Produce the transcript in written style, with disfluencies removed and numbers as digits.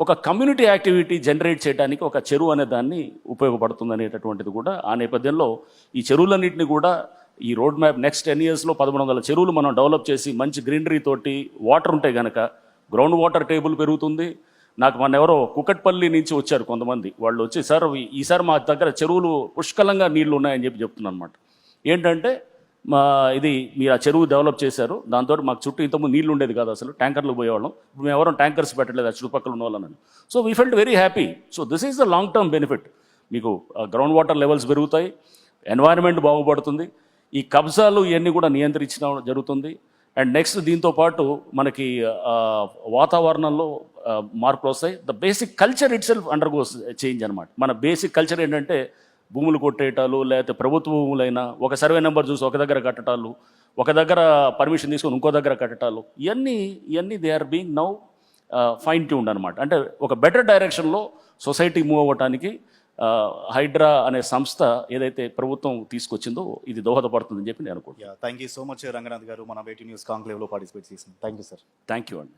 ఒక community activity generate చేయడానికి ఒక చెరువు అనే దాన్ని ఉపయోగపడుతుంది అనేటటువంటిది కూడా ఆ నేపథ్యంలో ఈ చెరువులన్నింటినీ కూడా ఈ రోడ్ మ్యాప్ నెక్స్ట్ 10 yearsలో 1100 చెరువులు మనం డెవలప్ చేసి మంచి గ్రీనరీ తోటి వాటర్ ఉంటే కనుక గ్రౌండ్ వాటర్ టేబుల్ పెరుగుతుంది. నాకు మన ఎవరో కుకట్పల్లి నుంచి వచ్చారు కొంతమంది, వాళ్ళు వచ్చి సార్ ఈసారి మా దగ్గర చెరువులు పుష్కలంగా నీళ్లు ఉన్నాయని చెప్తున్నాను అనమాట. ఏంటంటే ఇది మీరు ఆ చెరువు డెవలప్ చేశారు, దాంతో మాకు చుట్టూ ఇంతకుముందు నీళ్ళు ఉండేది కాదు, అసలు ట్యాంకర్లు పోయేవాళ్ళం, మేము ఎవరో ట్యాంకర్స్ పెట్టలేదు ఆ చుట్టుపక్కల ఉన్న వాళ్ళని. So we felt very happy. So this is the long term benefit. మీకు గ్రౌండ్ వాటర్ లెవెల్స్ పెరుగుతాయి, ఎన్వైరన్మెంట్ బాగుపడుతుంది, ఈ కబ్జాలు ఇవన్నీ కూడా నియంత్రించడం జరుగుతుంది. అండ్ నెక్స్ట్ దీంతో పాటు మనకి వాతావరణంలో మార్పులు వస్తాయి. The basic culture it self undergoes change అనమాట. మన బేసిక్ కల్చర్ ఏంటంటే భూములు కొట్టేయటాలు, లేకపోతే ప్రభుత్వ భూములైనా ఒక సర్వే నెంబర్ చూసి ఒక దగ్గర కట్టటాలు, ఒక దగ్గర పర్మిషన్ తీసుకొని ఇంకో దగ్గర కట్టటాలు, ఇవన్నీ they are being now fine tuned అనమాట. అంటే ఒక బెటర్ డైరెక్షన్లో సొసైటీ మూవ్ అవ్వటానికి హైడ్రా అనే సంస్థ ఏదైతే ప్రభుత్వం తీసుకొచ్చిందో ఇది దోహదపడుతుందని చెప్పి నేను అనుకుంటున్నాను. Thank you so much Ranganath గారు, మన వేటి న్యూస్ కాంక్లేవ్లో పార్టిసిపేట్ చేసింది. Thank you sir. Thank you అండి.